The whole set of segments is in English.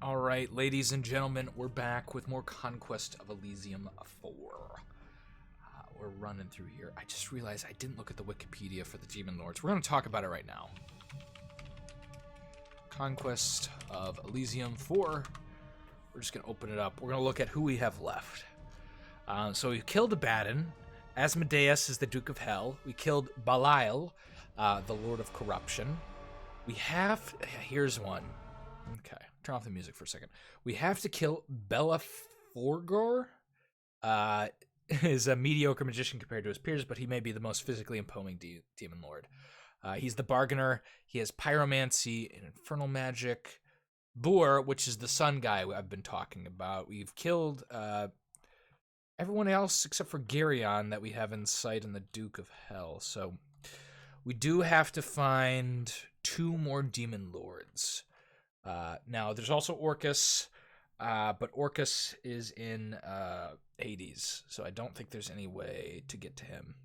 Alright, ladies and gentlemen, we're back with more Conquest of Elysium 4. We're running through here. I just realized I didn't look at the Wikipedia for the Demon Lords. We're going to talk about it right now. Conquest of Elysium 4. We're just going to open it up. We're going to look at who we have left. So we killed Abaddon. Asmodeus is the Duke of Hell. We killed Belial, the Lord of Corruption. We have... Here's one. Okay. Turn off the music for a second. We have to kill Bellaforgor. Is a mediocre magician compared to his peers, but he may be the most physically imposing demon lord. He's the bargainer. He has pyromancy and infernal magic. Boor, which is the sun guy I've been talking about. We've killed everyone else except for Geryon that we have in sight in the Duke of Hell. So we do have to find 2 more demon lords. Now, there's also Orcus, but Orcus is in Hades, so I don't think there's any way to get to him,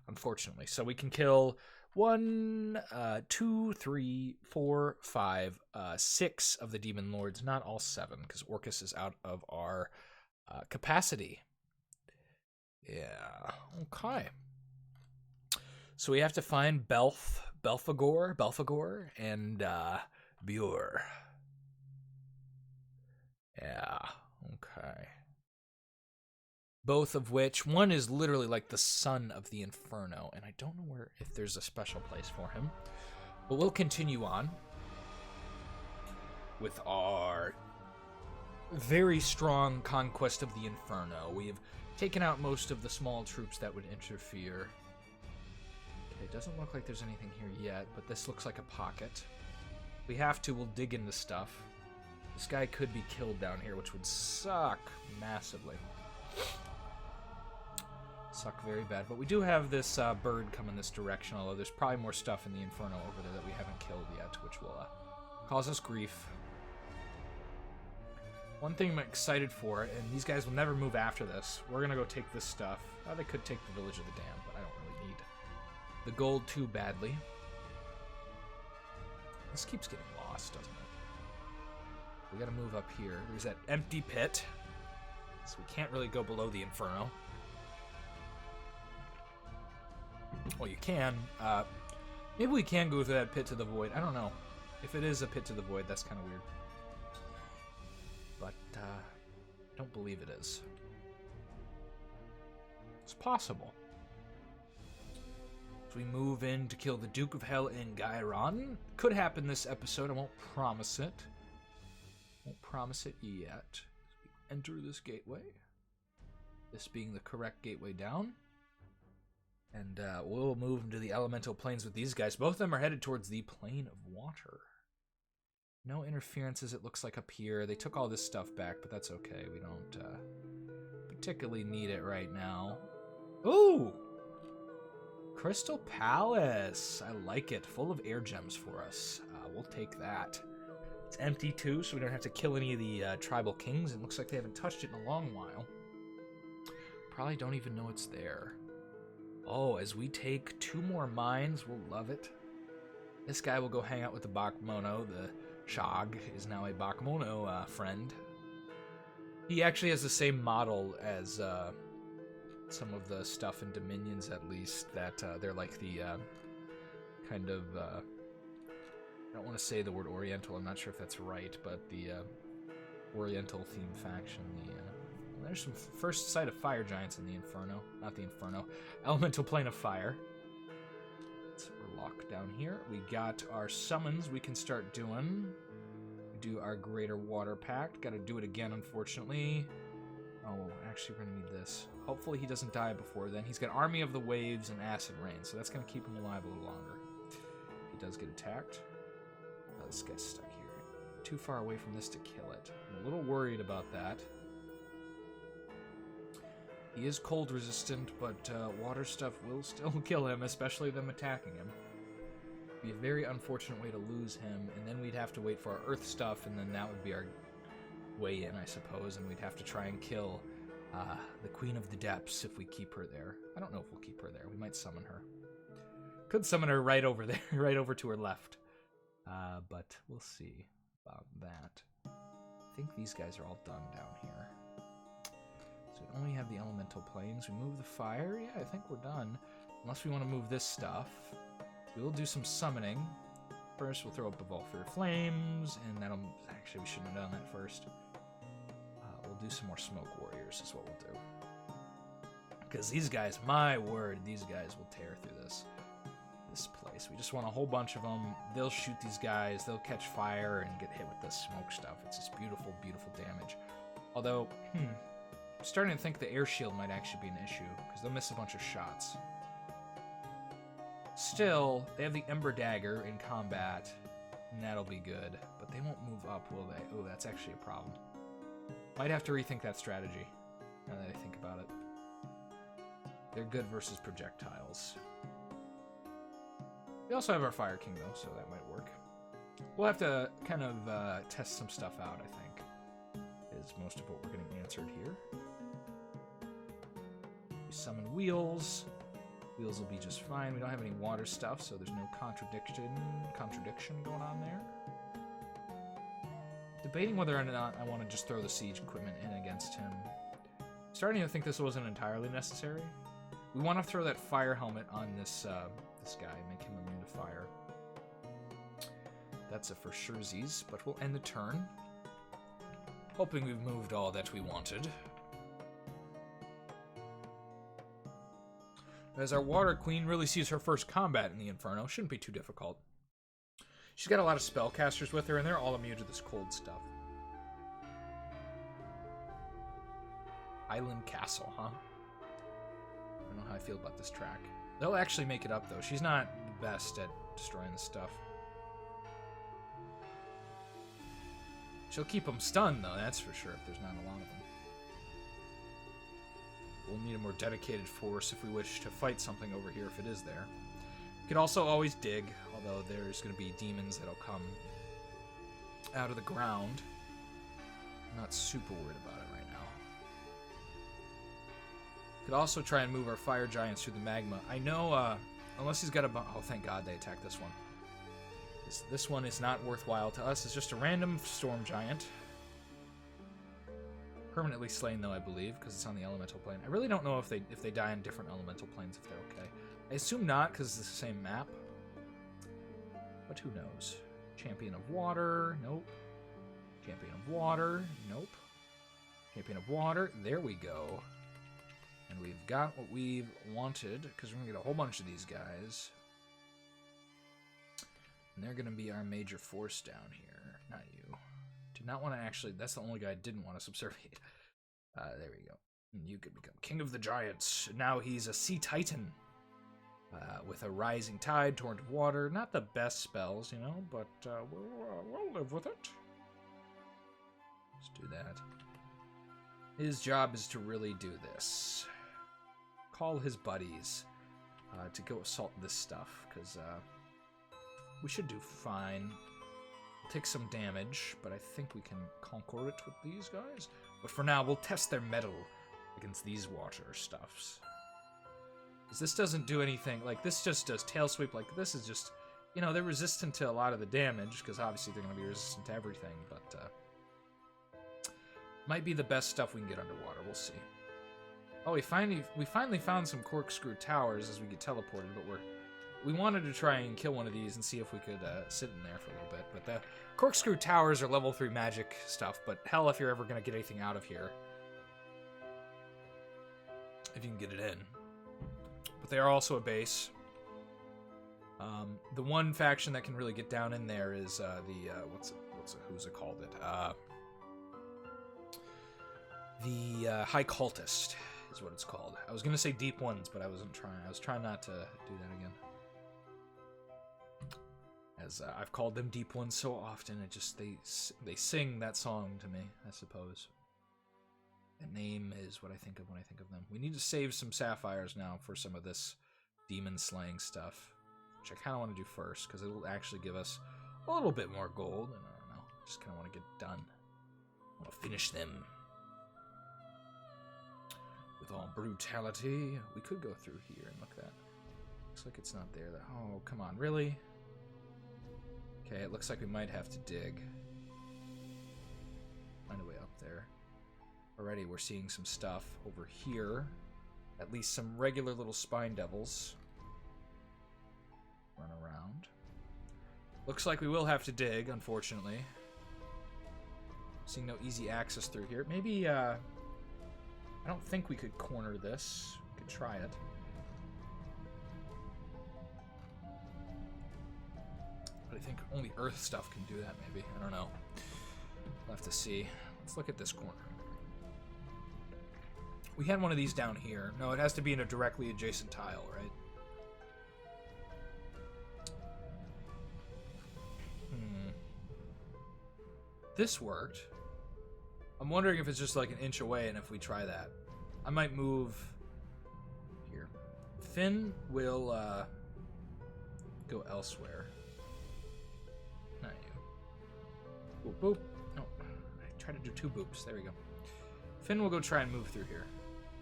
unfortunately. So we can kill 1, 2, 3, 4, 5, 6 of the demon lords, not all 7, because Orcus is out of our capacity. Yeah, okay. So we have to find Belphegor, and Bure. Yeah, okay. Both of which, one is literally like the son of the Inferno, and I don't know if there's a special place for him. But we'll continue on with our very strong conquest of the Inferno. We have taken out most of the small troops that would interfere. Okay, it doesn't look like there's anything here yet, but this looks like a pocket. We have to, we'll dig into stuff. This guy could be killed down here, which would suck massively. Suck very bad. But we do have this bird coming this direction, although there's probably more stuff in the Inferno over there that we haven't killed yet, which will cause us grief. One thing I'm excited for, and these guys will never move after this, we're going to go take this stuff. They could take the Village of the Damned, but I don't really need the gold too badly. This keeps getting lost, doesn't it? We gotta move up here. There's that empty pit, so we can't really go below the Inferno. Well, you can. Maybe we can go through that pit to the void. I don't know. If it is a pit to the void, that's kind of weird. But, I don't believe it is. It's possible. We move in to kill the Duke of Hell in Gyron. Could happen this episode. I won't promise it. Won't promise it yet. We enter this gateway. This being the correct gateway down. And we'll move into the elemental planes with these guys. Both of them are headed towards the plane of water. No interferences, it looks like, up here. They took all this stuff back, but that's okay. We don't particularly need it right now. Ooh! Crystal Palace. I like it. Full of air gems for us. We'll take that. It's empty too, so we don't have to kill any of the tribal kings. It looks like they haven't touched it in a long while. Probably don't even know it's there. Oh, as we take 2 more mines, we'll love it. This guy will go hang out with the Bakmono. The Shog is now a Bakmono friend. He actually has the same model as... some of the stuff in Dominions, at least, that they're like the kind of I don't want to say the word Oriental, I'm not sure if that's right, but the Oriental themed faction. There's some first sight of fire giants in the Inferno, not the Inferno, Elemental Plane of Fire. So we're locked down here. We got our summons we can start doing. We do our Greater Water Pact. Got to do it again, unfortunately. Oh, actually, we're going to need this. Hopefully he doesn't die before then. He's got Army of the Waves and Acid Rain, so that's going to keep him alive a little longer. He does get attacked. Oh, this guy's stuck here. Too far away from this to kill it. I'm a little worried about that. He is cold resistant, but water stuff will still kill him, especially them attacking him. It'd be a very unfortunate way to lose him, and then we'd have to wait for our earth stuff, and then that would be our way in, I suppose, and we'd have to try and kill the Queen of the Depths if we keep her there. I don't know if we'll keep her there. We might summon her. Could summon her right over there, right over to her left. But we'll see about that. think these guys are all done down here. So we only have the elemental planes. We move the fire. Yeah, I think we're done. Unless we want to move this stuff. We'll do some summoning. First, we'll throw up a Vault for Flames, and that'll... Actually, we shouldn't have done that first. We'll do some more Smoke Warriors is what we'll do. Because these guys, my word, these guys will tear through this place. We just want a whole bunch of them. They'll shoot these guys. They'll catch fire and get hit with the smoke stuff. It's just beautiful, beautiful damage. Although, I'm starting to think the air shield might actually be an issue, because they'll miss a bunch of shots. Still, they have the Ember Dagger in combat, and that'll be good. But they won't move up, will they? Oh, that's actually a problem. Might have to rethink that strategy, now that I think about it. They're good versus projectiles. We also have our Fire King, though, so that might work. We'll have to kind of test some stuff out, I think, is most of what we're getting answered here. We summon Wheels. Wheels will be just fine. We don't have any water stuff, so there's no contradiction going on there. Debating whether or not I want to just throw the siege equipment in against him. Starting to think this wasn't entirely necessary. We want to throw that fire helmet on this this guy, make him immune to fire. That's a for surezies, but we'll end the turn. Hoping we've moved all that we wanted. As our Water Queen really sees her first combat in the Inferno, shouldn't be too difficult. She's got a lot of spellcasters with her, and they're all immune to this cold stuff. Island Castle, huh? I don't know how I feel about this track. They'll actually make it up, though. She's not the best at destroying the stuff. She'll keep them stunned, though, that's for sure, if there's not a lot of them. We'll need a more dedicated force if we wish to fight something over here, if it is there. We could also always dig, although there's going to be demons that'll come out of the ground. I'm not super worried about it right now. Could also try and move our fire giants through the magma. I know, unless he's got a... Oh, thank God they attacked this one. This one is not worthwhile to us. It's just a random storm giant. Permanently slain, though, I believe, because it's on the elemental plane. I really don't know if they die on different elemental planes, if they're okay. I assume not, because it's the same map. But who knows? Champion of Water. Nope. Champion of Water. Nope. Champion of Water. There we go. And we've got what we've wanted, because we're going to get a whole bunch of these guys. And they're going to be our major force down here. Not you. Did not want to actually... That's the only guy I didn't want to subserviate. There we go. You could become King of the Giants. Now he's a Sea Titan. With a Rising Tide, Torrent of Water. Not the best spells, you know, but we'll live with it. Let's do that. His job is to really do this. Call his buddies to go assault this stuff, because we should do fine. Take some damage, but I think we can conquer it with these guys. But for now, we'll test their mettle against these water stuffs. Because this doesn't do anything, like this just does tail sweep, like this is just, you know, they're resistant to a lot of the damage, because obviously they're going to be resistant to everything, but might be the best stuff we can get underwater, we'll see. Oh, we finally found some Corkscrew Towers as we get teleported, but we wanted to try and kill one of these and see if we could sit in there for a little bit. But the Corkscrew Towers are level 3 magic stuff, but hell if you're ever going to get anything out of here. If you can get it in. But they are also a base. The one faction that can really get down in there is who's it called? The High Cultist is what it's called. I was going to say Deep Ones, but I wasn't trying. I was trying not to do that again. As I've called them Deep Ones so often, it just they sing that song to me, I suppose. The name is what I think of when I think of them. We need to save some sapphires now for some of this demon slaying stuff, which I kind of want to do first, because it'll actually give us a little bit more gold, and I don't know, I just kind of want to get it done. I want to finish them. With all brutality. We could go through here and look at that. Looks like it's not there. Oh, come on, really? Okay, it looks like we might have to dig. there. Already we're seeing some stuff over here. At least some regular little spine devils run around. Looks like we will have to dig, unfortunately. Seeing no easy access through here. Maybe, I don't think we could corner this. We could try it. But I think only earth stuff can do that, maybe. I don't know. We'll have to see. Let's look at this corner. We had one of these down here. No, it has to be in a directly adjacent tile, right? This worked. I'm wondering if it's just like an inch away, and if we try that. I might move here. Finn will go elsewhere. Not you. Boop, boop. No, I tried to do 2 boops. There we go. Finn will go try and move through here.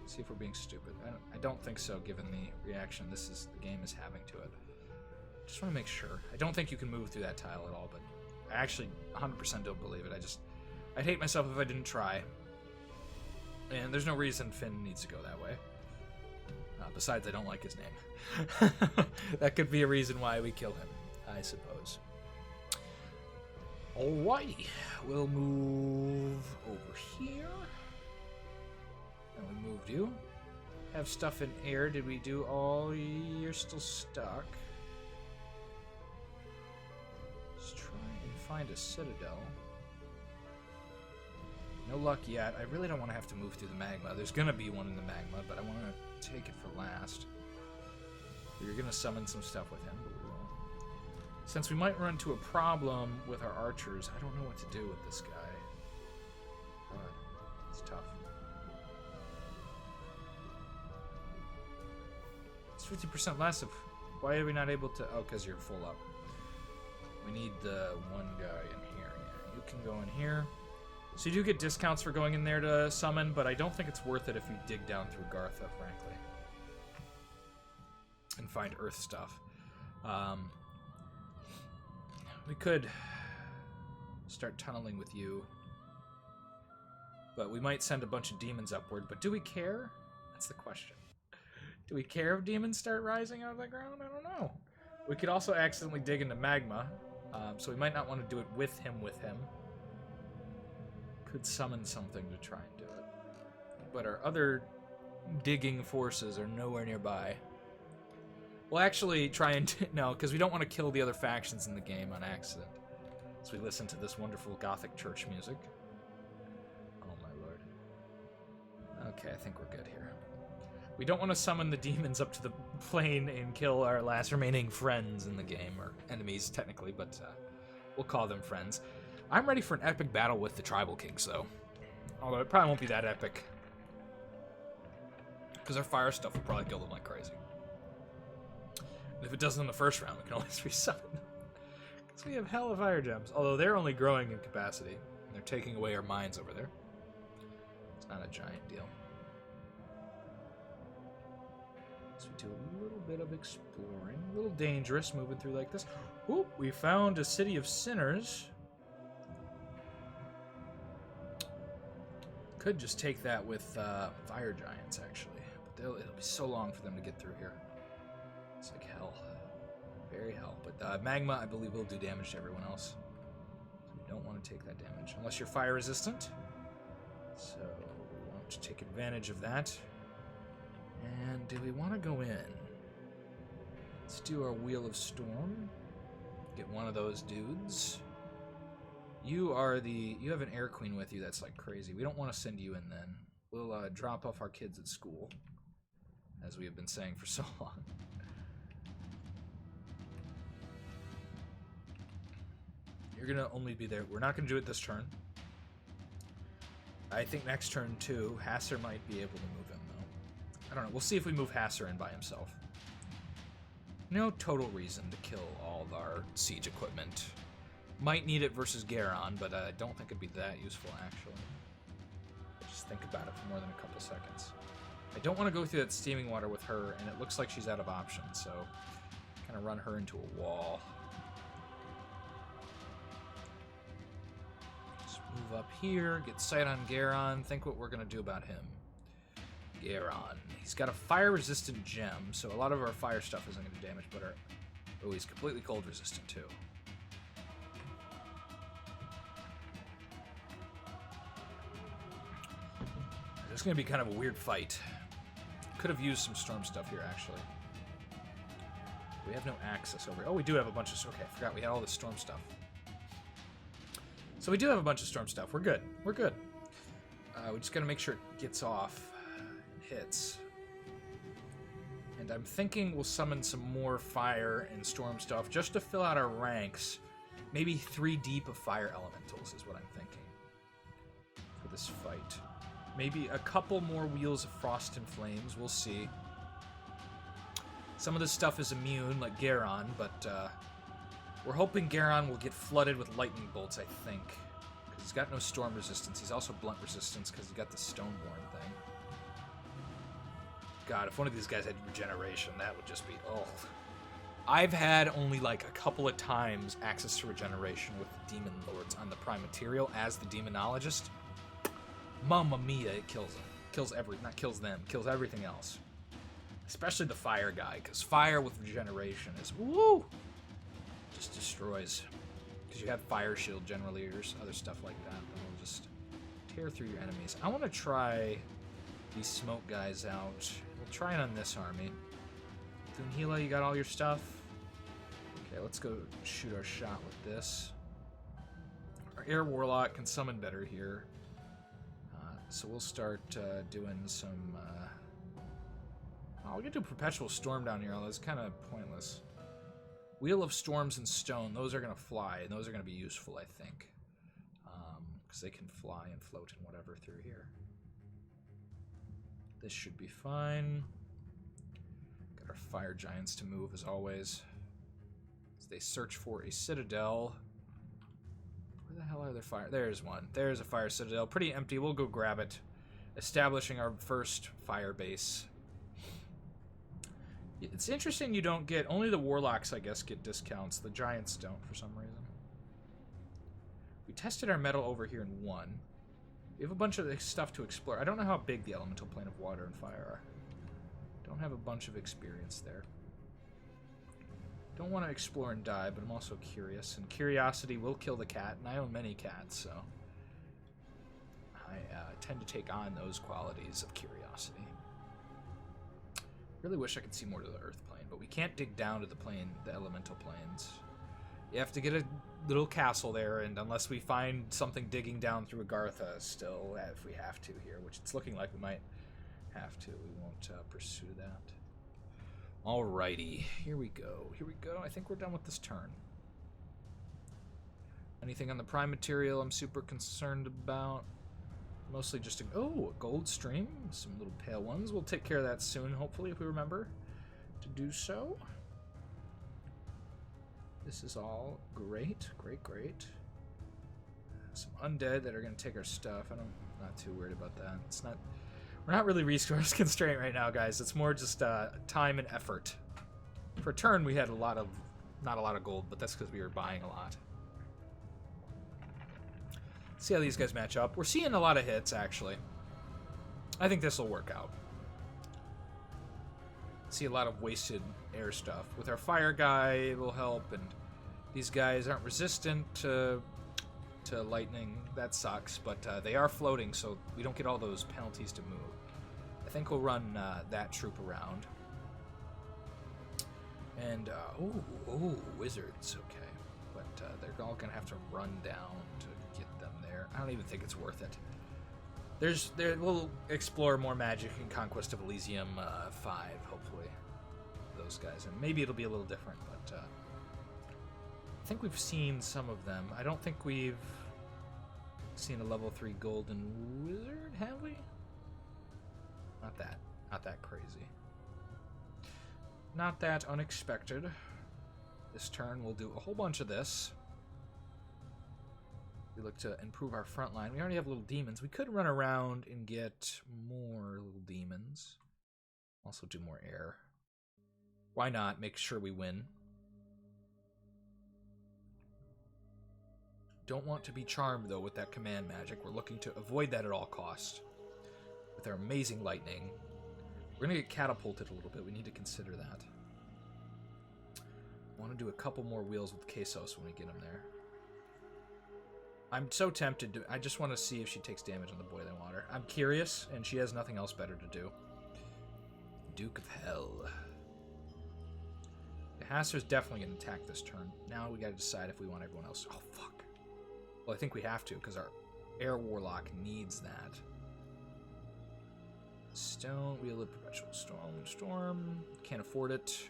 See if we're being stupid. I don't think so, given the reaction the game is having to it. Just want to make sure. I don't think you can move through that tile at all, but I actually 100% don't believe it. I'd hate myself if I didn't try. And there's no reason Finn needs to go that way. Besides, I don't like his name. That could be a reason why we kill him, I suppose. Alrighty. We'll move over here. And we moved you. Have stuff in air. Did we do all? You're still stuck. Let's try and find a citadel. No luck yet. I really don't want to have to move through the magma. There's going to be one in the magma, but I want to take it for last. We're going to summon some stuff with him, but we won't. Since we might run into a problem with our archers, I don't know what to do with this guy. But it's tough. It's 50% less of... Why are we not able to... Oh, because you're full up. We need the one guy in here. Yeah, you can go in here. So you do get discounts for going in there to summon, but I don't think it's worth it if you dig down through Gartha, frankly. And find earth stuff. We could start tunneling with you. But we might send a bunch of demons upward. But do we care? That's the question. Do we care if demons start rising out of the ground? I don't know. We could also accidentally dig into magma. So we might not want to do it with him. Could summon something to try and do it. But our other digging forces are nowhere nearby. We'll actually try and... No, because we don't want to kill the other factions in the game on accident. So we listen to this wonderful Gothic church music. Oh my lord. Okay, I think we're good here. We don't want to summon the demons up to the plane and kill our last remaining friends in the game. Or enemies, technically, but we'll call them friends. I'm ready for an epic battle with the tribal kings, though. Although it probably won't be that epic. Because our fire stuff will probably kill them like crazy. And if it doesn't in the first round, we can always resummon them. Because we have hella fire gems. Although they're only growing in capacity. And they're taking away our mines over there. It's not a giant deal. So we do a little bit of exploring. A little dangerous moving through like this. Oop, we found a city of sinners. Could just take that with fire giants, actually. But it'll be so long for them to get through here. It's like hell. Very hell. But magma, I believe, will do damage to everyone else. So we don't want to take that damage. Unless you're fire resistant. So we want to take advantage of that. And do we want to go in? Let's do our Wheel of Storm. Get one of those dudes. You have an Air Queen with you that's like crazy. We don't want to send you in then. We'll drop off our kids at school, as we have been saying for so long. You're going to only be there. We're not going to do it this turn. I think next turn, too, Hasser might be able to move in, though. I don't know. We'll see if we move Hasser in by himself. No total reason to kill all of our siege equipment. Might need it versus Garon, but I don't think it'd be that useful, actually. Just think about it for more than a couple seconds. I don't want to go through that steaming water with her, and it looks like she's out of options, so kind of run her into a wall. Just move move up here, get sight on Garon, think what we're going to do about him. Garon. He's got a fire-resistant gem, so a lot of our fire stuff isn't going to do damage, but our... Oh, he's completely cold-resistant, too. This is going to be kind of a weird fight. Could have used some storm stuff here, actually. We have no access over... Oh, we do have a bunch of... Okay, I forgot we had all this storm stuff. So we do have a bunch of storm stuff. We're good. We're good. We just got to make sure it gets off and hits. And I'm thinking we'll summon some more fire and storm stuff just to fill out our ranks. Maybe 3 deep of fire elementals is what I'm thinking for this fight. Maybe a couple more wheels of frost and flames. We'll see. Some of this stuff is immune, like Garon, but we're hoping Garon will get flooded with lightning bolts, I think. Because he's got no storm resistance. He's also blunt resistance because he's got the Stoneborn thing. God, if one of these guys had regeneration, that would just be... Oh. I've had only like a couple of times access to regeneration with the Demon Lords on the Prime Material as the Demonologist. Mamma mia, it kills them. Kills not kills them, kills everything else. Especially the fire guy, because fire with regeneration is, woo! Just destroys. Because you have fire shield generally, or other stuff like that, that will just tear through your enemies. I want to try these smoke guys out. We'll try it on this army. Dunhila, you got all your stuff? Okay, let's go shoot our shot with this. Our Air Warlock can summon better here. So we'll start doing some... Oh, we can do Perpetual Storm down here, although it's kind of pointless. Wheel of Storms and Stone, those are going to fly, and those are going to be useful, I think. Because they can fly and float and whatever through here. This should be fine. Got our Fire Giants to move, as always. As they search for a Citadel. Where the hell are their fire? There's one. There's a fire citadel. Pretty empty. We'll go grab it. Establishing our first fire base. It's interesting you don't get... Only the Warlocks, I guess, get discounts. The Giants don't, for some reason. We tested our metal over here and won. We have a bunch of stuff to explore. I don't know how big the elemental plane of water and fire are. Don't have a bunch of experience there. Don't want to explore and die, but I'm also curious. And curiosity will kill the cat, and I own many cats, so I tend to take on those qualities of curiosity. Really wish I could see more to the Earth plane, but we can't dig down to the plane, the elemental planes. You have to get a little castle there, and unless we find something digging down through Agartha still, if we have to here, which it's looking like we might have to, we won't pursue that. Alrighty, here we go. Here we go. I think we're done with this turn. Anything on the Prime Material I'm super concerned about? Mostly just a... Oh, a gold stream. Some little pale ones. We'll take care of that soon, hopefully, if we remember to do so. This is all great. Great, great. Some undead that are going to take our stuff. I'm not too worried about that. It's not... We're not really resource constrained right now, guys. It's more just time and effort. For a turn, we had a lot of... Not a lot of gold, but that's because we were buying a lot. Let's see how these guys match up. We're seeing a lot of hits, actually. I think this will work out. See a lot of wasted air stuff. With our fire guy, it will help, and these guys aren't resistant to lightning. That sucks, but they are floating, so we don't get all those penalties to move. I think we'll run that troop around. And, ooh, wizards, okay. But they're all gonna have to run down to get them there. I don't even think it's worth it. We'll explore more magic in Conquest of Elysium 5, hopefully. Those guys, and maybe it'll be a little different, but I think we've seen some of them. I don't think we've seen a level 3 golden wizard, have we? Not that crazy. Not that unexpected. This turn we'll do a whole bunch of this. We look to improve our front line. We already have little demons. We could run around and get more little demons. Also do more air. Why not? Make sure we win. don't want to be charmed, though, with that command magic. We're looking to avoid that at all cost. With our amazing lightning. We're going to get catapulted a little bit. We need to consider that. I want to do a couple more wheels with Quesos when we get him there. I'm so tempted to... I just want to see if she takes damage on the boiling water. I'm curious, and she has nothing else better to do. Duke of Hell. The Hasser's definitely going to attack this turn. Now we got to decide if we want everyone else. Oh, fuck. Well, I think we have to, because our Air Warlock needs that. Stone, Wheel of Perpetual Storm. Can't afford it.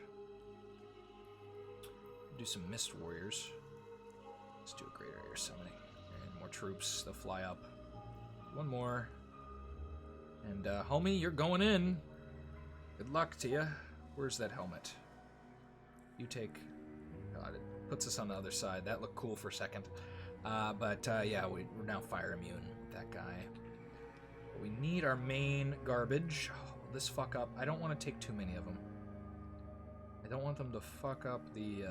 Do some Mist Warriors. Let's do a Greater Air Summoning. And more troops. They'll fly up. One more. And, homie, you're going in. Good luck to you. Where's that helmet? You take... God, it puts us on the other side. That looked cool for a second. Yeah, we're now fire immune with that guy. We need our main garbage. Oh, will this fuck up? I don't want to take too many of them. I don't want them to fuck up the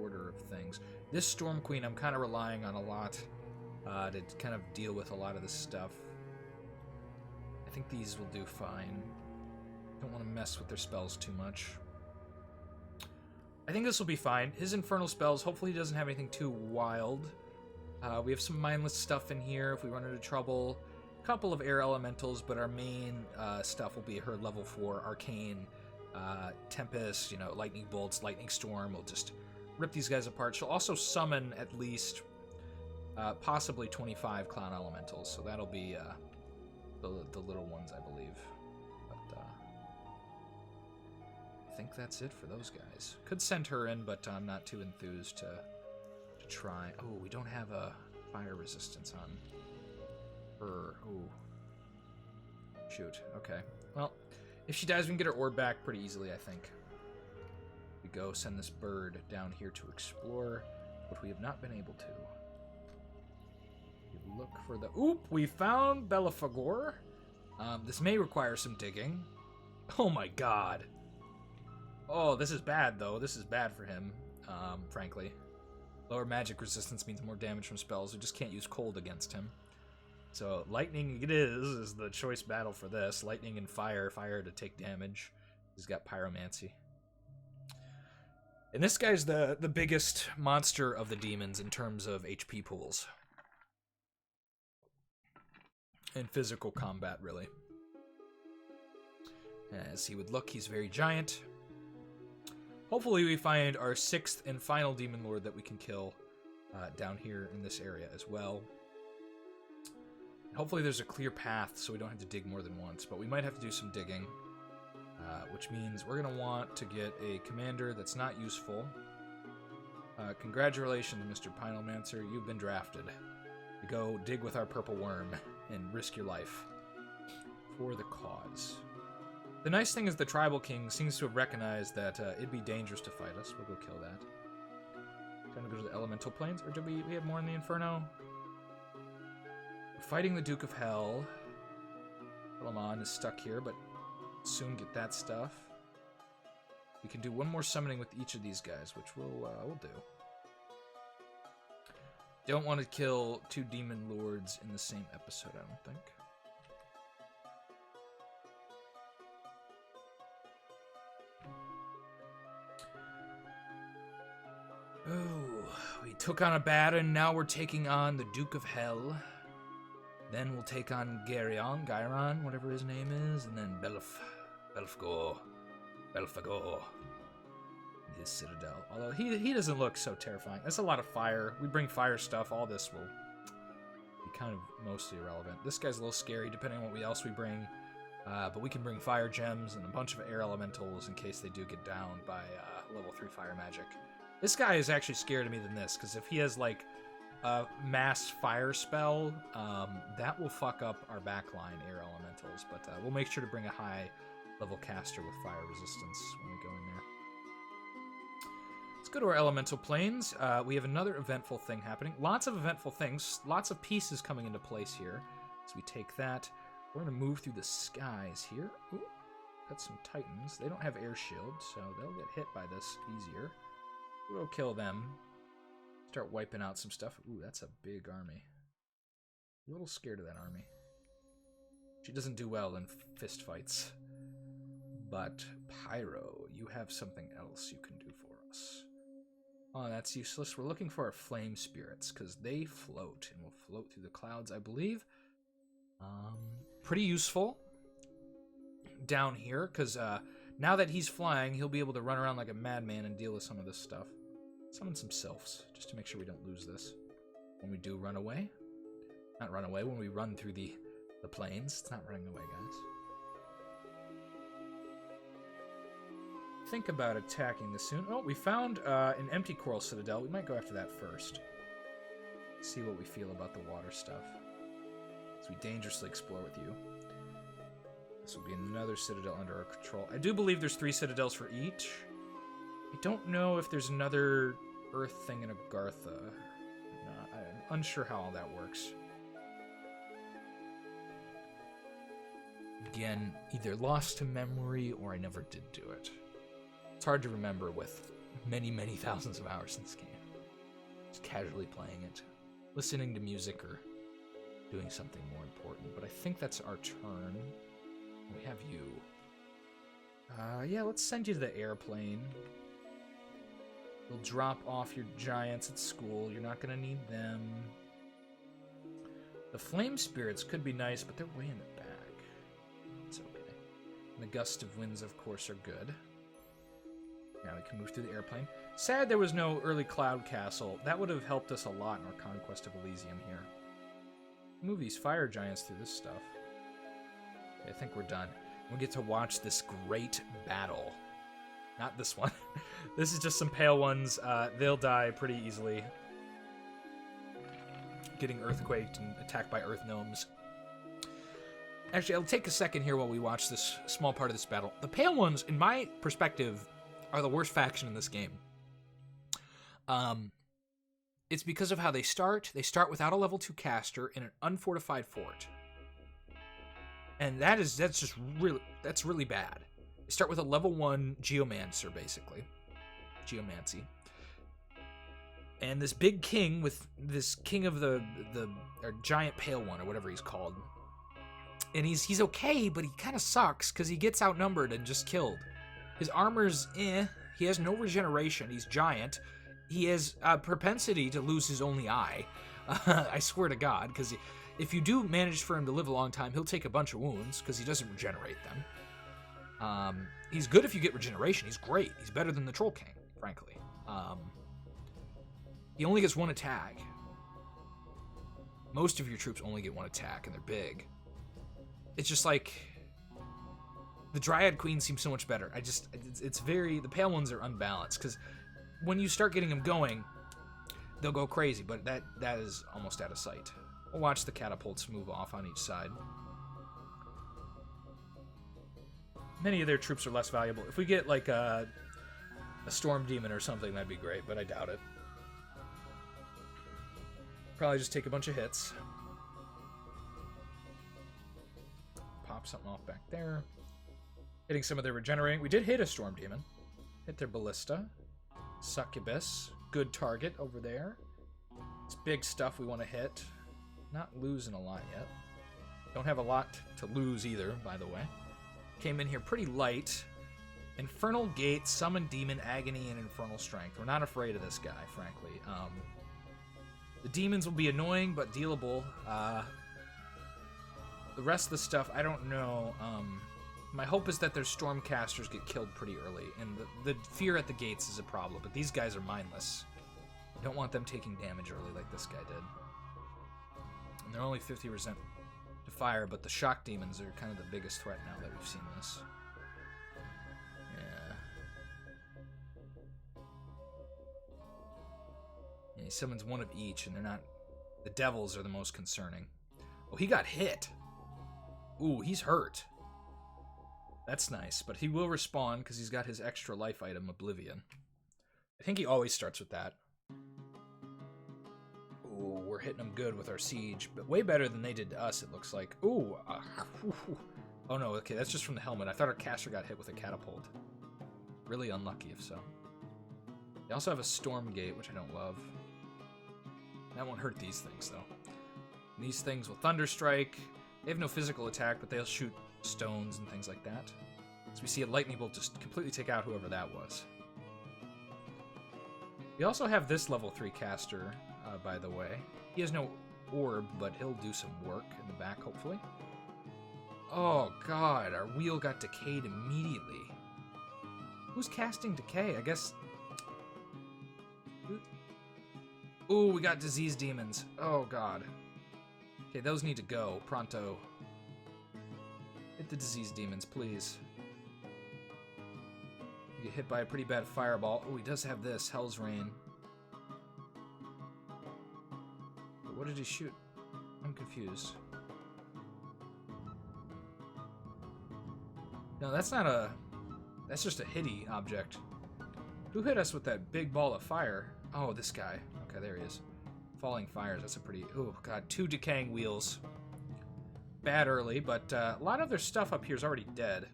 order of things. This Storm Queen I'm kind of relying on a lot to kind of deal with a lot of this stuff. I think these will do fine. Don't want to mess with their spells too much. I think this will be fine. His infernal spells, hopefully he doesn't have anything too wild. We have some mindless stuff in here if we run into trouble. A couple of air elementals, but our main stuff will be her level 4 arcane, tempest, you know, lightning bolts, lightning storm. We'll just rip these guys apart. She'll also summon at least possibly 25 clown elementals, so that'll be the little ones, I believe. But I think that's it for those guys. Could send her in, but I'm not too enthused to try. Oh, we don't have a fire resistance on her. Oh. Shoot. Okay. Well, if she dies, we can get her orb back pretty easily, I think. We go send this bird down here to explore, but we have not been able to. We look for the... Oop! We found Belafagor. This may require some digging. Oh my god. Oh, this is bad, though. This is bad for him, frankly. Lower magic resistance means more damage from spells. We just can't use cold against him. So, lightning it is the choice battle for this. Lightning and fire. Fire to take damage. He's got pyromancy. And this guy's the biggest monster of the demons in terms of HP pools. And physical combat, really. As he would look, he's very giant. Hopefully we find our 6th and final Demon Lord that we can kill down here in this area as well. Hopefully there's a clear path so we don't have to dig more than once, but we might have to do some digging, which means we're going to want to get a commander that's not useful. Congratulations, Mr. Pyromancer, you've been drafted. To go dig with our purple worm and risk your life for the cause. The nice thing is the Tribal King seems to have recognized that it'd be dangerous to fight us. We'll go kill that. Time to go to the Elemental Plains, or do we have more in the Inferno? We're fighting the Duke of Hell. Elamon is stuck here, but soon get that stuff. We can do one more summoning with each of these guys, which we'll do. Don't want to kill 2 Demon Lords in the same episode, I don't think. Oh, we took on a Baron, now we're taking on the Duke of Hell. Then we'll take on Gyron, whatever his name is, and then Belfagor, his Citadel. Although he doesn't look so terrifying. That's a lot of fire. We bring fire stuff. All this will be kind of mostly irrelevant. This guy's a little scary depending on what else we bring. But we can bring fire gems and a bunch of air elementals in case they do get down by level 3 fire magic. This guy is actually scarier to me than this, because if he has, like, a mass fire spell, that will fuck up our backline air elementals. But we'll make sure to bring a high-level caster with fire resistance when we go in there. Let's go to our elemental planes. We have another eventful thing happening. Lots of eventful things. Lots of pieces coming into place here. So we take that. We're going to move through the skies here. Ooh, got some titans. They don't have air shield, so they'll get hit by this easier. We'll kill them. Start wiping out some stuff. Ooh, that's a big army. A little scared of that army. She doesn't do well in fist fights. But Pyro, you have something else you can do for us. Oh, that's useless. We're looking for our flame spirits, because they float, and will float through the clouds, I believe. Pretty useful down here, because now that he's flying, he'll be able to run around like a madman and deal with some of this stuff. Summon some sylphs, just to make sure we don't lose this. When we do run away. Not run away, when we run through the plains. It's not running away, guys. Think about attacking this soon. Oh, we found an empty coral citadel. We might go after that first. See what we feel about the water stuff. As we dangerously explore with you. This will be another citadel under our control. I do believe there's 3 citadels for each. I don't know if there's another earth thing in Agartha. No, I'm unsure how all that works. Again, either lost to memory or I never did do it. It's hard to remember with many, many thousands of hours in this game. Just casually playing it, listening to music, or doing something more important. But I think that's our turn. We have you. Yeah, let's send you to the airplane. You'll drop off your giants at school. You're not going to need them. The flame spirits could be nice, but they're way in the back. It's okay. And the gust of winds, of course, are good. Now we can move through the airplane. Sad there was no early cloud castle. That would have helped us a lot in our Conquest of Elysium here. Move these fire giants through this stuff. Okay, I think we're done. We get to watch this great battle. Not this one. This is just some pale ones. They'll die pretty easily. Getting earthquaked and attacked by earth gnomes. Actually, I'll take a second here while we watch this small part of this battle. The pale ones, in my perspective, are the worst faction in this game. It's because of how they start. They start without a level 2 caster in an unfortified fort. And that's really bad. They start with a level 1 geomancer, basically. Geomancy. And this big king with this king of the or giant pale one, or whatever he's called. And he's okay, but he kind of sucks because he gets outnumbered and just killed. His armor's He has no regeneration. He's giant. He has a propensity to lose his only eye. I swear to God, because if you do manage for him to live a long time, he'll take a bunch of wounds because he doesn't regenerate them. He's good if you get regeneration. He's great. He's better than the Troll King, frankly. He only gets 1 attack. Most of your troops only get 1 attack, and they're big. It's just like... The Dryad Queen seems so much better. It's very... The pale ones are unbalanced, because when you start getting them going, they'll go crazy, but that is almost out of sight. We'll watch the catapults move off on each side. Many of their troops are less valuable. If we get, like, a Storm Demon or something, that'd be great, but I doubt it. Probably just take a bunch of hits. Pop something off back there. Hitting some of their regenerating. We did hit a Storm Demon. Hit their Ballista. Succubus. Good target over there. It's big stuff we want to hit. Not losing a lot yet. Don't have a lot to lose either, by the way. Came in here pretty light. Infernal Gate, Summon Demon, Agony, and Infernal Strength. We're not afraid of this guy, frankly. The demons will be annoying, but dealable. The rest of the stuff, I don't know. My hope is that their Stormcasters get killed pretty early, and the fear at the gates is a problem, but these guys are mindless. I don't want them taking damage early like this guy did. And they're only 50% to fire, but the shock demons are kind of the biggest threat now that we've seen this. Yeah, he summons 1 of each, and they're not... The devils are the most concerning. Oh, he got hit! Ooh, he's hurt. That's nice, but he will respawn because he's got his extra life item, Oblivion. I think he always starts with that. Ooh, we're hitting them good with our siege, but way better than they did to us, it looks like. Ooh, oh no, okay, that's just from the helmet. I thought our caster got hit with a catapult. Really unlucky if so. They also have a Storm Gate, which I don't love. That won't hurt these things, though. These things will Thunder Strike. They have no physical attack, but they'll shoot stones and things like that. So we see a lightning bolt just completely take out whoever that was. We also have this level 3 caster, by the way. He has no orb, but he'll do some work in the back, hopefully. Oh, God. Our wheel got decayed immediately. Who's casting decay? I guess... Ooh, we got disease demons. Oh, God. Okay, those need to go. Pronto. Hit the disease demons, please. You get hit by a pretty bad fireball. Oh, he does have this. Hell's Rain. But what did he shoot? I'm confused. No, that's not a... That's just a hitty object. Who hit us with that big ball of fire? Oh, this guy. Okay, there he is. Falling fires. That's a pretty... Oh, God. 2 decaying wheels. Bad early, but a lot of their stuff up here is already dead.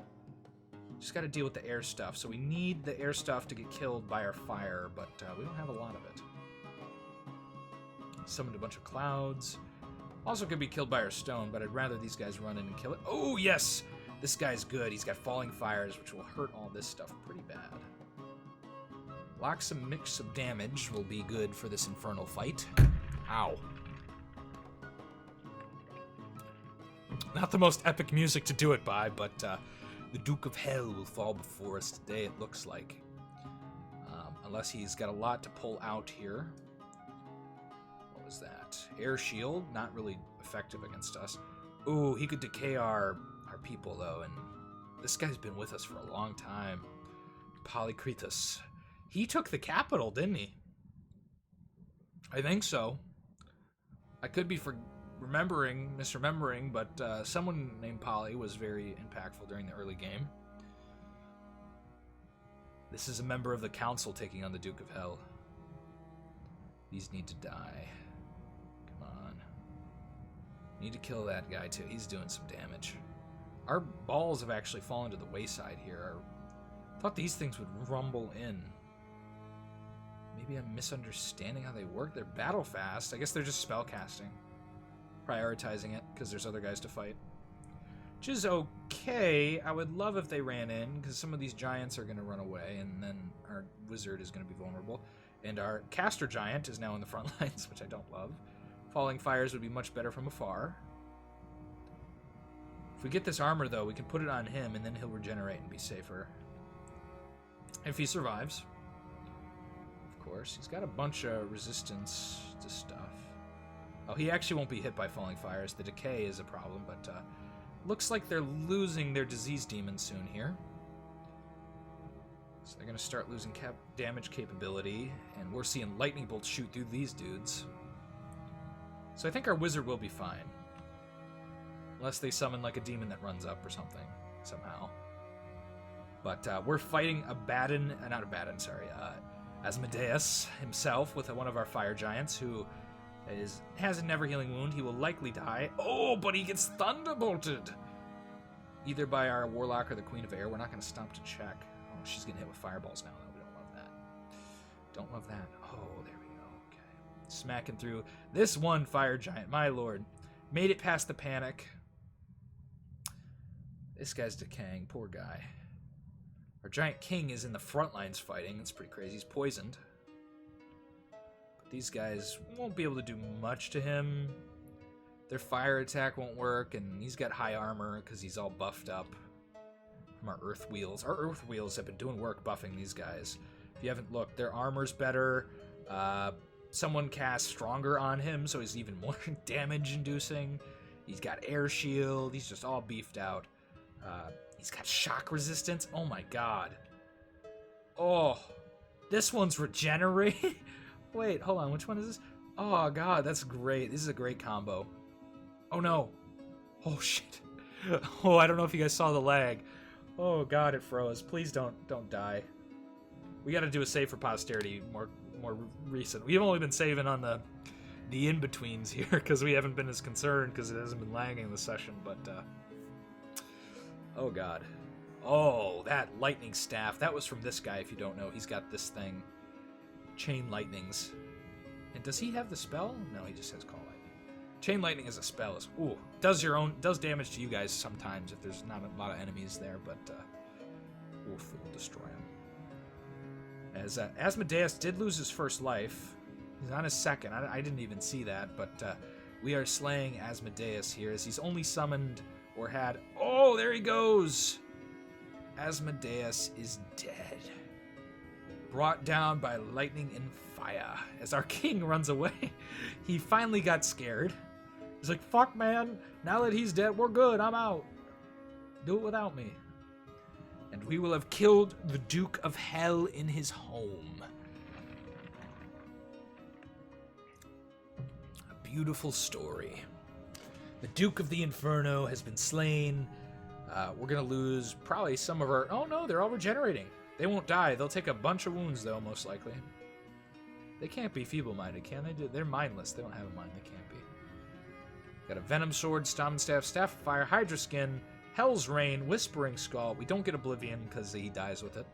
Just got to deal with the air stuff. So we need the air stuff to get killed by our fire, but we don't have a lot of it. Summoned a bunch of clouds. Also could be killed by our stone, but I'd rather these guys run in and kill it. Oh, yes! This guy's good. He's got falling fires, which will hurt all this stuff pretty bad. Lock some mix of damage will be good for this infernal fight. Ow. Not the most epic music to do it by, but the Duke of Hell will fall before us today, it looks like. Unless he's got a lot to pull out here. What was that? Air shield, not really effective against us. Ooh, he could decay our people, though, and this guy's been with us for a long time. Polycritus. He took the capital, didn't he? I think so. I could be misremembering, but someone named Poly was very impactful during the early game. This is a member of the council taking on the Duke of Hell. These need to die. Come on. Need to kill that guy, too. He's doing some damage. Our balls have actually fallen to the wayside here. I thought these things would rumble in. Maybe I'm misunderstanding how they work. They're battle fast. I guess they're just spell casting. Prioritizing it, because there's other guys to fight. Which is okay. I would love if they ran in, because some of these giants are going to run away, and then our wizard is going to be vulnerable. And our caster giant is now in the front lines, which I don't love. Falling fires would be much better from afar. If we get this armor, though, we can put it on him, and then he'll regenerate and be safer. If he survives. Of course. He's got a bunch of resistance to stuff. Oh, he actually won't be hit by falling fires. The decay is a problem, but looks like they're losing their disease demon soon here. So they're going to start losing damage capability, and we're seeing lightning bolts shoot through these dudes. So I think our wizard will be fine. Unless they summon like a demon that runs up or something, somehow. But we're fighting Asmodeus himself with one of our fire giants who has a never healing wound. He will likely die. Oh, but he gets thunderbolted! Either by our Warlock or the Queen of Air. We're not going to stop to check. Oh, she's getting hit with fireballs now, though. We don't love that. Don't love that. Oh, there we go. Okay. Smacking through. This one fire giant, my lord. Made it past the panic. This guy's decaying. Poor guy. Our giant king is in the front lines fighting. It's pretty crazy. He's poisoned. But these guys won't be able to do much to him. Their fire attack won't work, and he's got high armor because he's all buffed up from our earth wheels. Our earth wheels have been doing work buffing these guys. If you haven't looked, their armor's better. Someone cast stronger on him, so he's even more damage-inducing. He's got air shield. He's just all beefed out. He's got shock resistance. Oh my god. Oh, this one's regenerate. Wait, hold on. Which one is this? Oh god, that's great. This is a great combo. Oh no. Oh shit. Oh, I don't know if you guys saw the lag. Oh god, it froze. Please don't die. We got to do a save for posterity more recent. We've only been saving on the in-betweens here because we haven't been as concerned because it hasn't been lagging the session, but oh god. Oh, that lightning staff. That was from this guy, if you don't know. He's got this thing. Chain lightnings. And does he have the spell? No, he just has Call Lightning. Chain Lightning is a spell. Ooh, does damage to you guys sometimes if there's not a lot of enemies there, but oof, it will destroy him. As Asmodeus did lose his first life. He's on his second. I didn't even see that, but we are slaying Asmodeus here as he's only summoned or had... Oh, there he goes! Asmodeus is dead. Brought down by lightning and fire. As our king runs away, he finally got scared. He's like, fuck, man. Now that he's dead, we're good. I'm out. Do it without me. And we will have killed the Duke of Hell in his home. A beautiful story. The Duke of the Inferno has been slain. We're going to lose probably some of our... Oh, no, they're all regenerating. They won't die. They'll take a bunch of wounds, though, most likely. They can't be feeble-minded, can they? They're mindless. They don't have a mind. They can't be. Got a Venom Sword, Stomping Staff, Staff of Fire, Hydra Skin, Hell's Rain, Whispering Skull. We don't get Oblivion because he dies with it.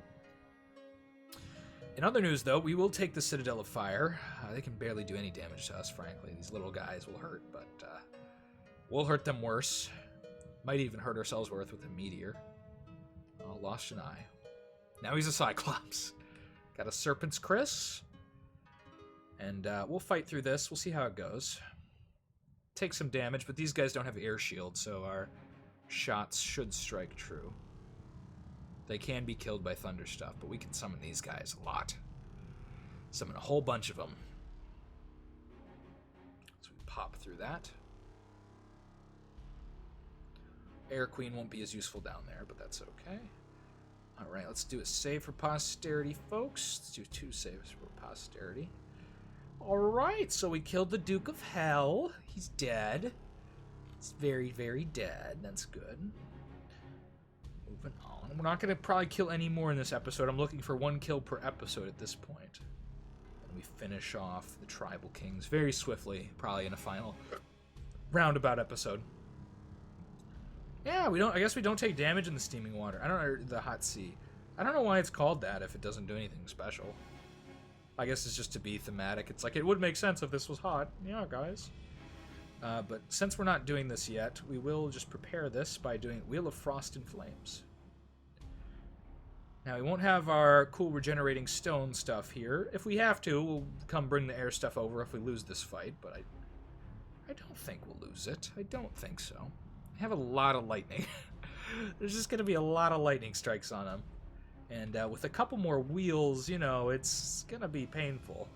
In other news, though, we will take the Citadel of Fire. They can barely do any damage to us, frankly. These little guys will hurt, but we'll hurt them worse. Might even hurt ourselves worth with a Meteor. Oh, lost an eye. Now he's a Cyclops. Got a Serpent's Kriss. And we'll fight through this. We'll see how it goes. Take some damage, but these guys don't have air shield, so our shots should strike true. They can be killed by thunder stuff, but we can summon these guys a lot. Summon a whole bunch of them. So we pop through that. Air Queen won't be as useful down there, but that's okay. Alright, let's do a save for posterity, folks. Let's do 2 saves for posterity. Alright, so we killed the Duke of Hell. He's dead. He's very, very dead. That's good. Moving on. We're not going to probably kill any more in this episode. I'm looking for 1 kill per episode at this point. And we finish off the Tribal Kings very swiftly, probably in a final roundabout episode. Yeah, I guess we don't take damage in the steaming water. I don't know, the hot sea. I don't know why it's called that if it doesn't do anything special. I guess it's just to be thematic. It's like, it would make sense if this was hot. Yeah, guys. But since we're not doing this yet, we will just prepare this by doing Wheel of Frost and Flames. Now, we won't have our cool regenerating stone stuff here. If we have to, we'll come bring the air stuff over if we lose this fight, but I don't think we'll lose it. I don't think so. I have a lot of lightning. There's just going to be a lot of lightning strikes on them. And with a couple more wheels, you know, it's going to be painful.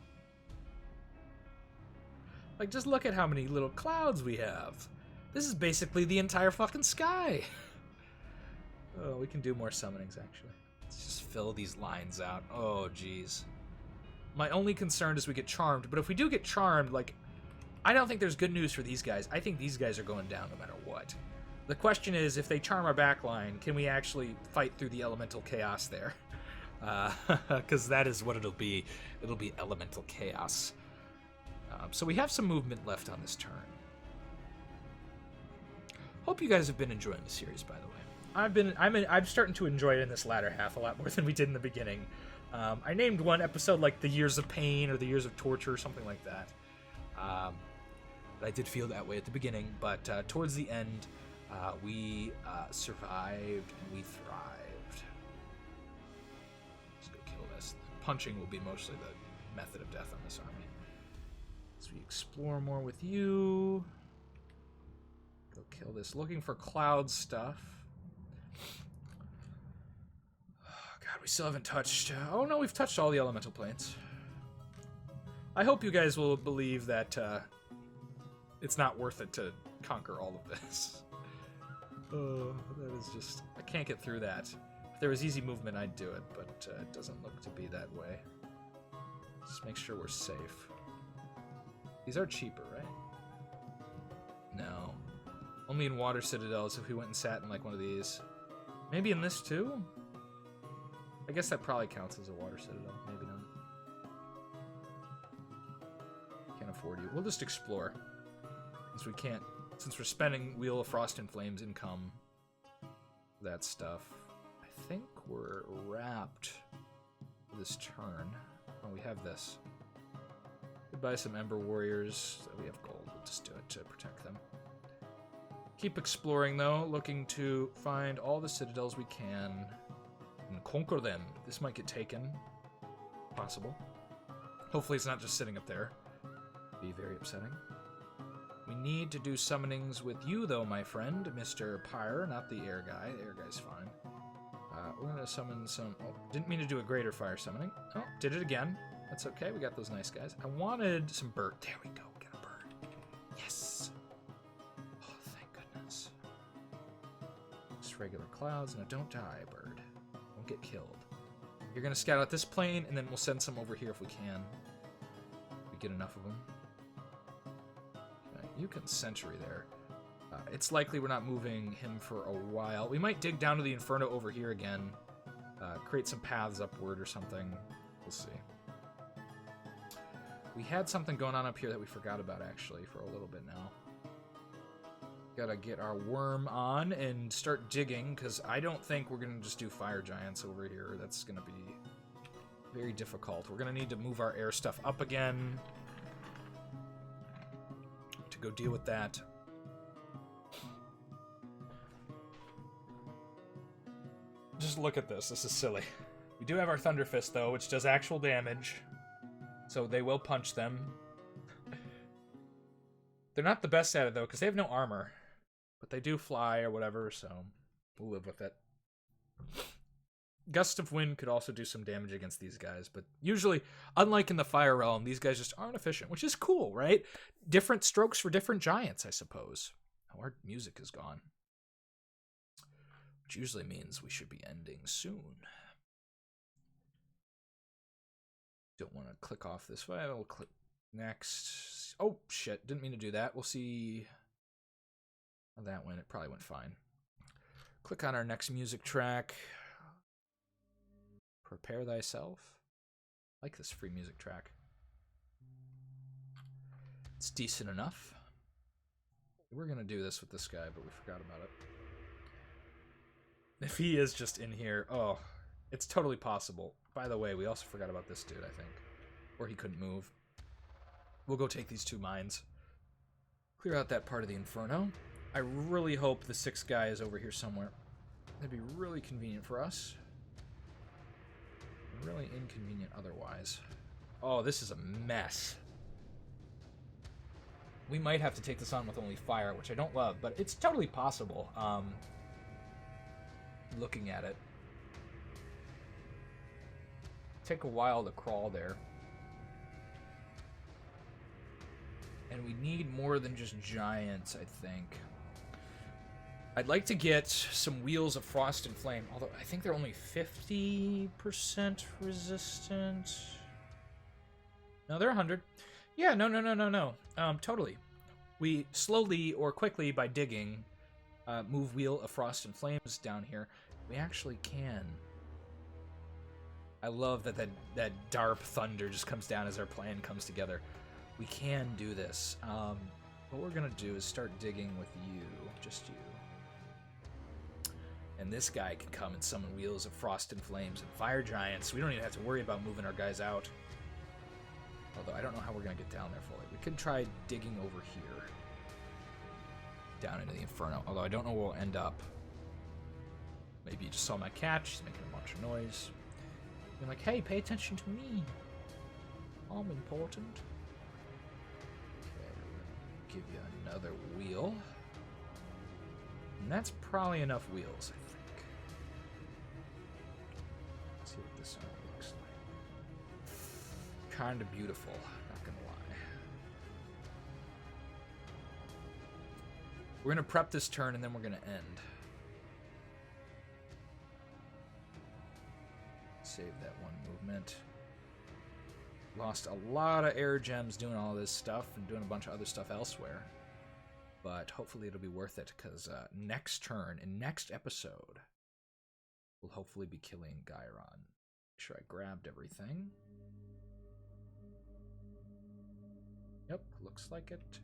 Like, just look at how many little clouds we have. This is basically the entire fucking sky. Oh, we can do more summonings, actually. Let's just fill these lines out. Oh, jeez. My only concern is we get charmed, but if we do get charmed, like, I don't think there's good news for these guys. I think these guys are going down no matter what. The question is, if they charm our backline, can we actually fight through the elemental chaos there? Because that is what it'll be. It'll be elemental chaos. So we have some movement left on this turn. Hope you guys have been enjoying the series, by the way. I'm starting to enjoy it in this latter half a lot more than we did in the beginning. I named one episode like The Years of Pain or The Years of Torture or something like that. I did feel that way at the beginning, but towards the end, we survived and we thrived. Let's go kill this. Punching will be mostly the method of death on this army. So we explore more with you. Go kill this. Looking for cloud stuff. Oh, God, we still haven't touched... oh, no, we've touched all the elemental planes. I hope you guys will believe that it's not worth it to conquer all of this. Oh, that is just... I can't get through that. If there was easy movement, I'd do it, but it doesn't look to be that way. Just make sure we're safe. These are cheaper, right? No. Only in water citadels if we went and sat in like one of these. Maybe in this too? I guess that probably counts as a water citadel. Maybe not. Can't afford you. We'll just explore. Since we can't... Since we're spending Wheel of Frost and Flames income, that stuff. I think we're wrapped this turn. Oh, we have this. buy some Ember Warriors. We have gold. We'll just do it to protect them. Keep exploring, though, looking to find all the citadels we can and conquer them. This might get taken. Possible. Hopefully it's not just sitting up there. Be very upsetting. We need to do summonings with you, though, my friend, Mr. Pyre, not the air guy. The air guy's fine. We're going to summon some... Oh, didn't mean to do a greater fire summoning. Oh, did it again. That's okay. We got those nice guys. I wanted some bird. There we go. Get a bird. Yes. Oh, thank goodness. Just regular clouds. Now, don't die, bird. Don't get killed. You're going to scout out this plane, and then we'll send some over here if we can. If we get enough of them. Okay, you can sentry there. It's likely we're not moving him for a while. We might dig down to the Inferno over here again. Create some paths upward or something. We'll see. We had something going on up here that we forgot about, actually, for a little bit now. Gotta get our worm on and start digging, because I don't think we're going to just do fire giants over here. That's going to be very difficult. We're going to need to move our air stuff up again to go deal with that. Just look at this. This is silly. We do have our Thunder Fist, though, which does actual damage. So they will punch them. They're not the best at it, though, because they have no armor. But they do fly or whatever, so we'll live with it. Gust of Wind could also do some damage against these guys, but usually, unlike in the Fire Realm, these guys just aren't efficient, which is cool, right? Different strokes for different giants, I suppose. Oh, our music is gone. Which usually means we should be ending soon. Don't want to click off this file. We'll click next. Oh, shit. Didn't mean to do that. We'll see how that went. It probably went fine. Click on our next music track. Prepare Thyself. I like this free music track. It's decent enough. We're going to do this with this guy, but we forgot about it. If he is just in here, oh, it's totally possible. By the way, we also forgot about this dude, I think. Or he couldn't move. We'll go take these 2 mines. Clear out that part of the Inferno. I really hope the 6th guy is over here somewhere. That'd be really convenient for us. Really inconvenient otherwise. Oh, this is a mess. We might have to take this on with only fire, which I don't love, but it's totally possible. Looking at it. Take a while to crawl there. And we need more than just giants, I think. I'd like to get some Wheels of Frost and Flame, although I think they're only 50% resistant. No, they're 100. Yeah, no. Totally. We slowly or quickly, by digging, move Wheel of Frost and Flames down here. We actually can. I love that DARP thunder just comes down as our plan comes together. We can do this. What we're going to do is start digging with you. Just you. And this guy can come and summon Wheels of Frost and Flames and Fire Giants. We don't even have to worry about moving our guys out. Although I don't know how we're going to get down there fully. We could try digging over here. Down into the Inferno. Although I don't know where we'll end up. Maybe you just saw my cat. She's making a bunch of noise. You're like, hey, pay attention to me. I'm important. Okay, we're going to give you another wheel. And that's probably enough wheels, I think. Let's see what this one looks like. Kind of beautiful, not gonna lie. We're gonna prep this turn and then we're gonna end. Save that one movement. Lost a lot of air gems doing all this stuff and doing a bunch of other stuff elsewhere. But hopefully it'll be worth it, because next turn, in next episode, we'll hopefully be killing Gyron. Make sure I grabbed everything. Yep, looks like it.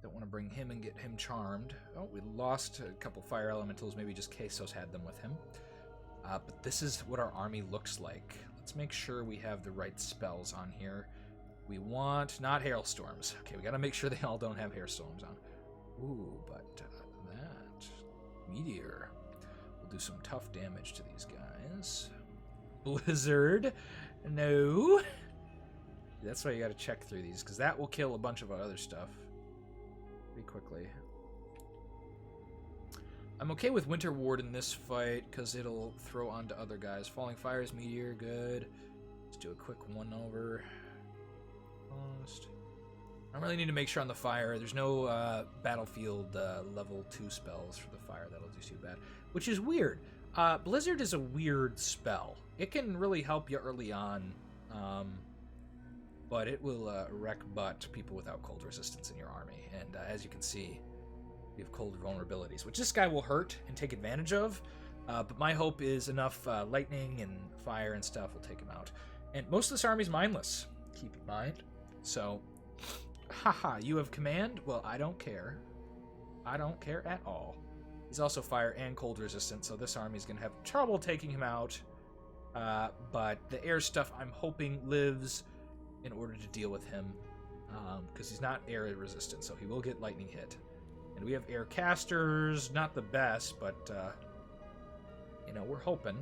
Don't want to bring him and get him charmed. Oh, we lost a couple fire elementals. Maybe just Quesos had them with him. But this is what our army looks like. Let's make sure we have the right spells on here. We want not hailstorms. Okay, we gotta make sure they all don't have hailstorms on. Ooh, but that meteor will do some tough damage to these guys. Blizzard, no. That's why you gotta check through these, because that will kill a bunch of our other stuff pretty quickly. I'm okay with Winter Ward in this fight, because it'll throw onto other guys. Falling Fires, Meteor, good. Let's do a quick one-over. Almost. I really need to make sure on the fire. There's no battlefield level 2 spells for the fire. That'll do too bad. Which is weird. Blizzard is a weird spell. It can really help you early on, but it will wreck butt people without cold resistance in your army. And as you can see, we have cold vulnerabilities, which this guy will hurt and take advantage of. But my hope is enough lightning and fire and stuff will take him out. And most of this army's mindless, keep in mind. So, haha, you have command? Well, I don't care. I don't care at all. He's also fire and cold resistant, so this army's going to have trouble taking him out. But the air stuff, I'm hoping, lives in order to deal with him. Because he's not air resistant, so he will get lightning hit. And we have air casters, not the best, but, you know, we're hoping.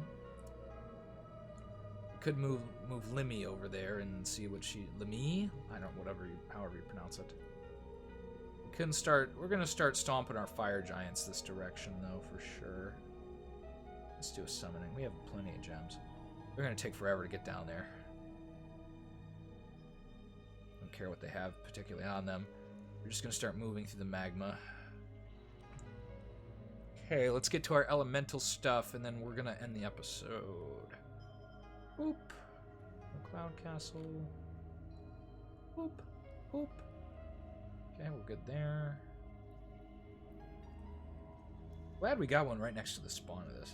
We could move Limmy over there and see what she... Limmy? I don't know, however you pronounce it. We're going to start stomping our fire giants this direction, though, for sure. Let's do a summoning. We have plenty of gems. They're going to take forever to get down there. Don't care what they have particularly on them. We're just going to start moving through the magma. Okay, let's get to our elemental stuff, and then we're going to end the episode. Boop. No Cloud Castle. Boop. Boop. Okay, we're good there. Glad we got one right next to the spawn of this.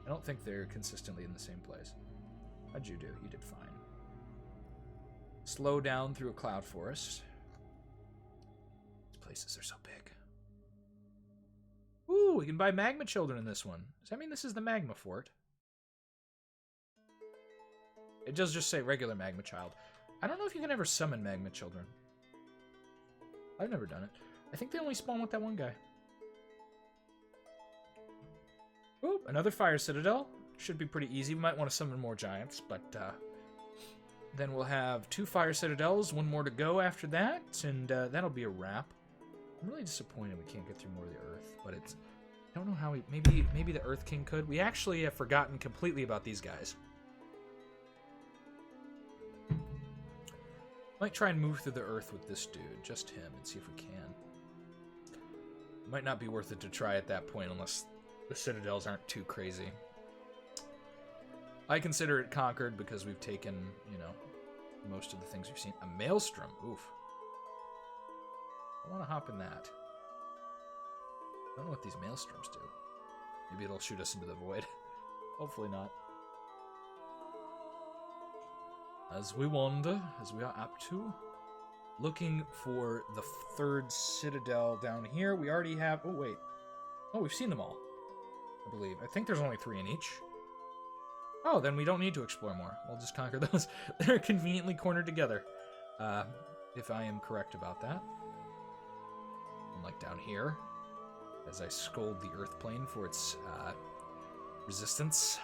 I don't think they're consistently in the same place. How'd you do? You did fine. Slow down through a cloud forest. These places are so big. Ooh, we can buy magma children in this one. Does that mean this is the magma fort? It does just say regular magma child. I don't know if you can ever summon magma children. I've never done it. I think they only spawn with that one guy. Ooh, another fire citadel. Should be pretty easy. We might want to summon more giants, but then we'll have 2 fire citadels, 1 more to go after that, and that'll be a wrap. I'm really disappointed we can't get through more of the earth, but it's... I don't know how we... Maybe the Earth King could. We actually have forgotten completely about these guys. Might try and move through the earth with this dude, just him, and see if we can. Might not be worth it to try at that point unless the citadels aren't too crazy. I consider it conquered because we've taken, you know, most of the things we've seen. A Maelstrom, oof. I want to hop in that. I don't know what these Maelstroms do. Maybe it'll shoot us into the void. Hopefully not. As we wander, as we are apt to, looking for the 3rd citadel down here. We already have... Oh, wait. Oh, we've seen them all, I believe. I think there's only 3 in each. Oh, then we don't need to explore more. We'll just conquer those. They're conveniently cornered together, if I am correct about that. And like down here, as I scold the earth plane for its resistance.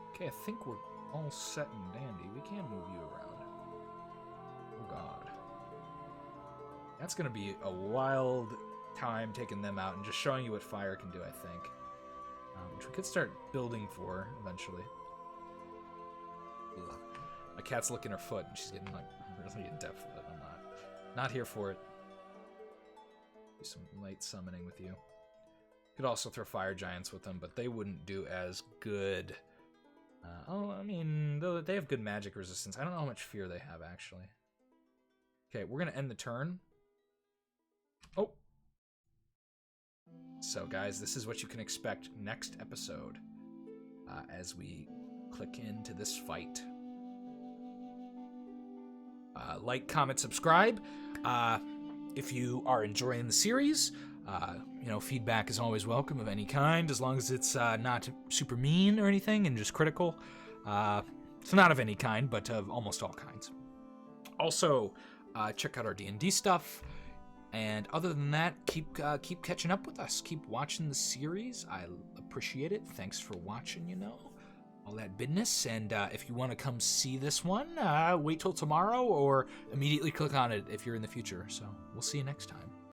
Okay, I think we're all set and dandy. We can move you around. Oh god. That's gonna be a wild time taking them out and just showing you what fire can do, I think. Which we could start building for eventually. Ugh. My cat's licking her foot and she's getting like really in depth with it. I'm not here for it. Do some light summoning with you. Could also throw fire giants with them, but they wouldn't do as good. I mean, though they have good magic resistance. I don't know how much fear they have, actually. Okay, we're going to end the turn. Oh. So, guys, this is what you can expect next episode as we click into this fight. Like, comment, subscribe. If you are enjoying the series, you know, feedback is always welcome of any kind, as long as it's not super mean or anything and just critical. So not of any kind, but of almost all kinds. Also, check out our D&D stuff. And other than that, keep catching up with us. Keep watching the series. I appreciate it. Thanks for watching, all that business. And if you want to come see this one, wait till tomorrow or immediately click on it if you're in the future. So we'll see you next time.